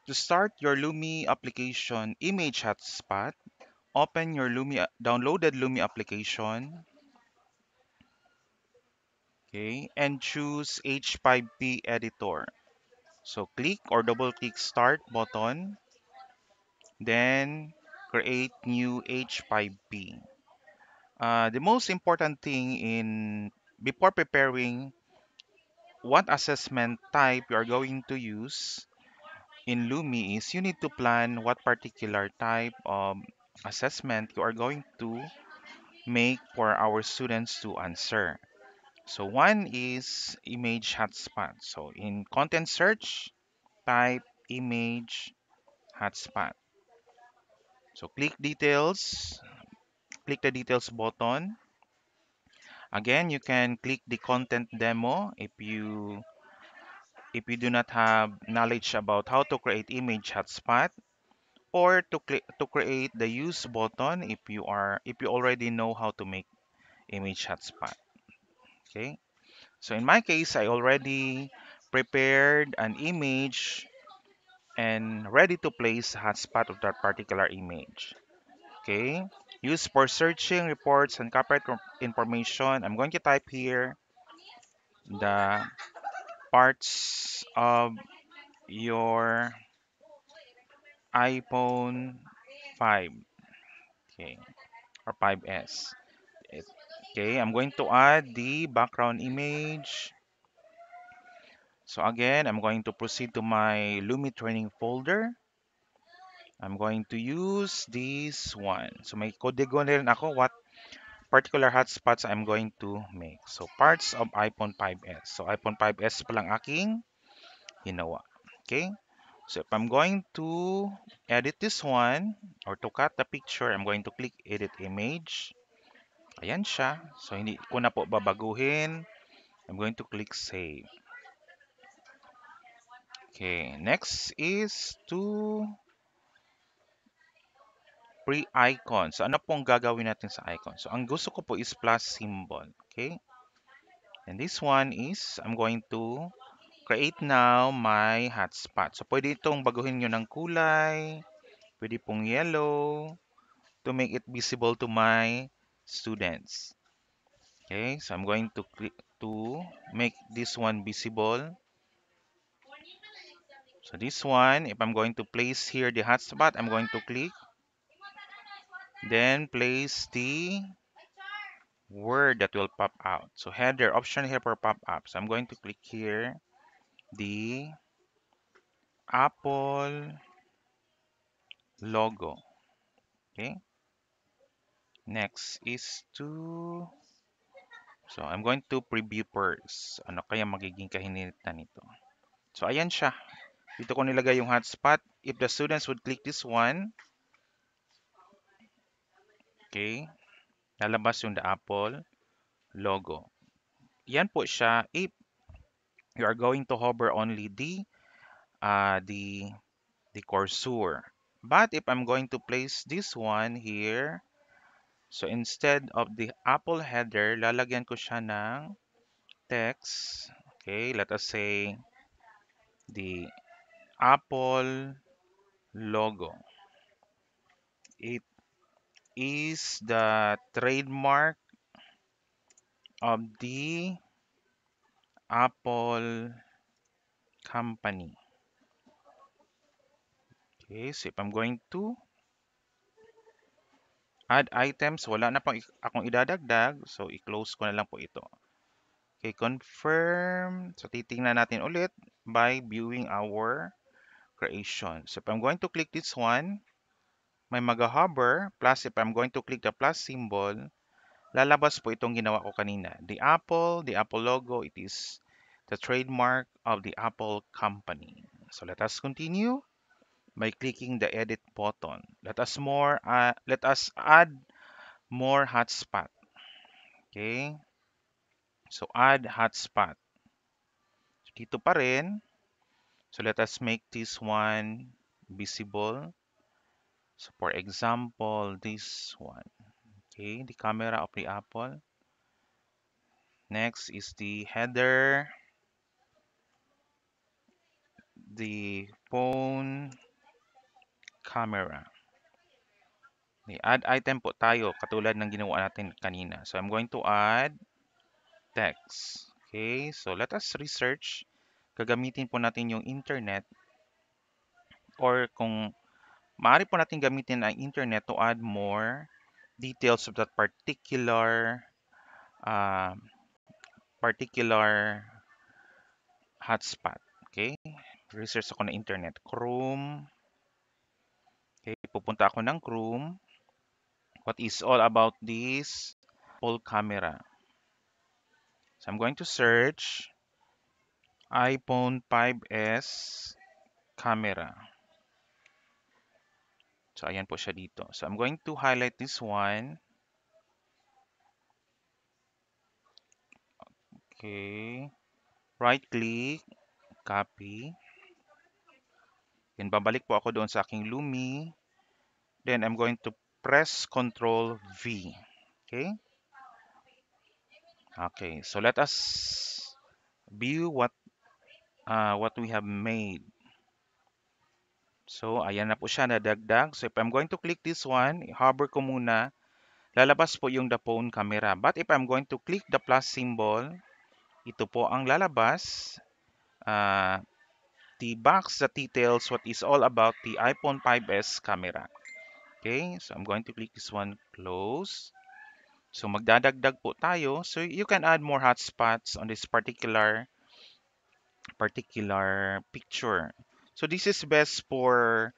To start your Lumi application image hotspot, open your downloaded Lumi application, okay, and choose H5P editor. So click or double click start button, then create new H5P. The most important thing in before preparing what assessment type you are going to use in Lumi is you need to plan what particular type of assessment you are going to make for our students to answer. So one is image hotspot. So in content search, type image hotspot. So click the details button. Again, you can click the content demo if you do not have knowledge about how to create image hotspot, or to create the use button if you already know how to make image hotspot. Okay, so in my case I already prepared an image and ready to place hotspot of that particular image. Okay, use for searching reports and copyright information. I'm going to type here the parts of your iPhone 5, okay, or 5s. Okay, I'm going to add the background image. So again, I'm going to proceed to my Lumi training folder. I'm going to use this one. So may kodigo na rin ako what particular hotspots I'm going to make. So parts of iPhone 5s. So iPhone 5s pa lang aking ginawa. Okay? So if I'm going to edit this one or to cut the picture, I'm going to click edit image. Ayan siya. So hindi ko na po babaguhin. I'm going to click save. Okay, next is to pre-icon. So ano pong gagawin natin sa icon? So ang gusto ko po is plus symbol. Okay? And this one is, I'm going to create now my hotspot. So pwede itong baguhin nyo ng kulay. Pwede pong yellow to make it visible to my students. Okay, so I'm going to click to make this one visible. So this one, if I'm going to place here the hotspot, I'm going to click, then place the word that will pop out. So header option here for pop up. So I'm going to click here the Apple logo. Okay. Next is to, so I'm going to preview first. Ano kaya magiging kahinilitan nito? So ayan siya. Dito ko nilagay yung hotspot. If the students would click this one, okay, lalabas yung the Apple logo. Yan po siya if you are going to hover only uh, the the cursor. But if I'm going to place this one here, so instead of the Apple header, lalagyan ko siya ng text. Okay, let us say the Apple logo. It is the trademark of the Apple company. Okay, so if I'm going to add items, wala na pang akong idadagdag. So i-close ko na lang po ito. Okay, confirm. So titingnan natin ulit by viewing our creation. So if I'm going to click this one, may mag-hover, plus if I'm going to click the plus symbol, lalabas po itong ginawa ko kanina. The Apple logo, it is the trademark of the Apple company. So let us continue by clicking the edit button. Let us add more hotspot. Okay? So add hotspot. Dito pa rin. So let us make this one visible. So for example, this one. Okay, the camera of the Apple. Next is the header. the phone camera. Okay, add item po tayo, katulad ng ginawa natin kanina. So I'm going to add text. Okay, so let us research. Gagamitin po natin yung internet, or kung maaari po natin gamitin ang internet to add more details of that uh, particular hotspot. Okay, research ako ng internet. Chrome. Okay, pupunta ako ng Chrome. What is all about this Apple camera? So I'm going to search iPhone 5s camera. So ayan po siya dito. So I'm going to highlight this one. Okay. Right click, copy. Then babalik po ako doon sa aking Lumi. Then I'm going to press Control V. Okay? Okay, so let us view what we have made. So ayan na po siya, nadagdag. So if I'm going to click this one, hover ko muna, lalabas po yung the phone camera. But if I'm going to click the plus symbol, ito po ang lalabas. Uh, the box that details what is all about the iPhone 5s camera. Okay, so I'm going to click this one, close. So magdadagdag po tayo. So you can add more hotspots on this particular picture. So this is best for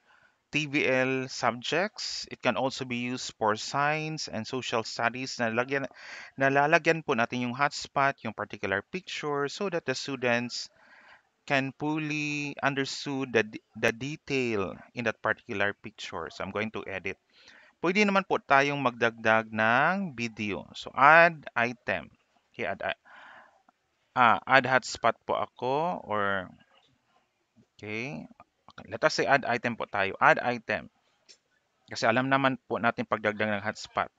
TVL subjects. It can also be used for science and social studies. Nalalagyan po natin yung hotspot, yung particular picture, so that the students can fully understood the detail in that particular picture. So I'm going to edit. Pwede naman po tayong magdagdag ng video. So add item. Okay, add hotspot po ako, or okay. Let us say add item po tayo. Add item. Kasi alam naman po natin pagdagdag ng hotspot.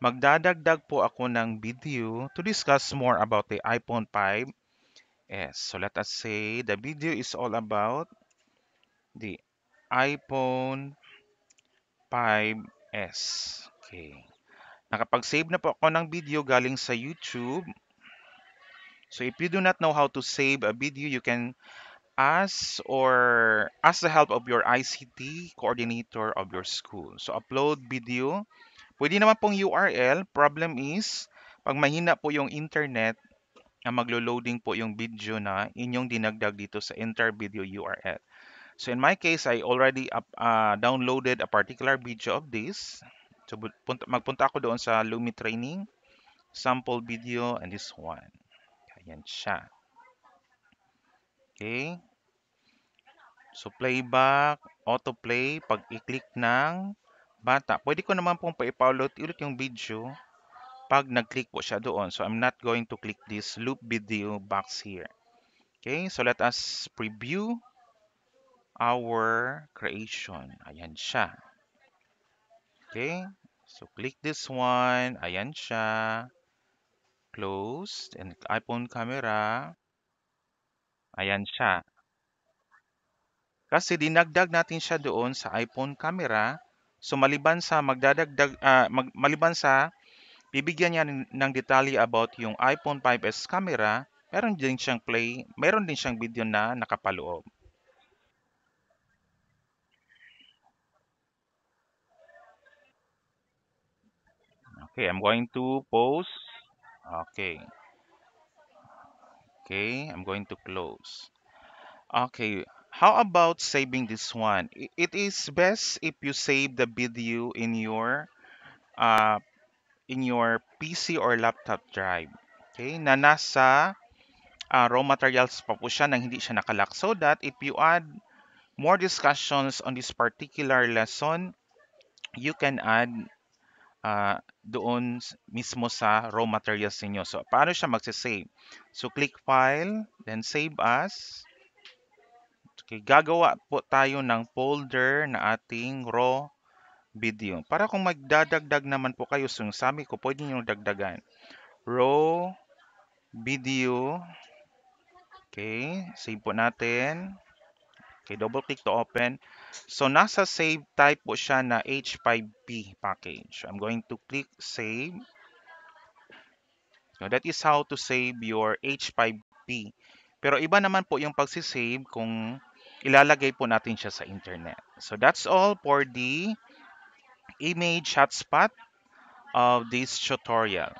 Magdadagdag po ako ng video to discuss more about the iPhone 5s. So let us say the video is all about the iPhone 5s. Okay. Nakapag-save na po ako ng video galing sa YouTube. So if you do not know how to save a video, you can ask the help of your ICT coordinator of your school. So upload video. Pwede naman pong URL. Problem is, pag mahina po yung internet, maglo-loading po yung video na inyong dinagdag dito sa enter video URL. So in my case, I already downloaded a particular video of this. So magpunta ako doon sa Lumi Training, sample video, and this one. Ayan siya. Okay. So playback, autoplay, pag i-click ng bata. Pwede ko naman pong pa-upload ulit yung video pag nag-click po siya doon. So I'm not going to click this loop video box here. Okay, so let us preview our creation. Ayan siya. Okay, so click this one. Ayan siya. Closed. And iPhone camera. Ayan siya. Kasi dinagdag natin siya doon sa iPhone camera. So maliban sa maliban sa bibigyan niya ng detalye about yung iPhone 5s camera, meron din siyang video na nakapaloob. Okay, I'm going to post. Okay. Okay, I'm going to close. Okay, how about saving this one? It is best if you save the video uh, in your PC or laptop drive. Okay, na nasa raw materials pa po siya nang hindi siya nakalock, so that if you add more discussions on this particular lesson, you can add doon mismo sa raw materials ninyo. So, paano siya magsisave? So, click File, then Save As. Okay, gagawa po tayo ng folder na ating raw video. Para kung magdadagdag naman po kayo, so sabi ko, pwede nyo dagdagan. Raw video. Okay, save po natin. Okay, double click to open. So nasa save type po siya na H5P package. I'm going to click save. So that is how to save your H5P. Pero iba naman po yung pagsisave kung ilalagay po natin siya sa internet. So that's all for the image hotspot of this tutorial.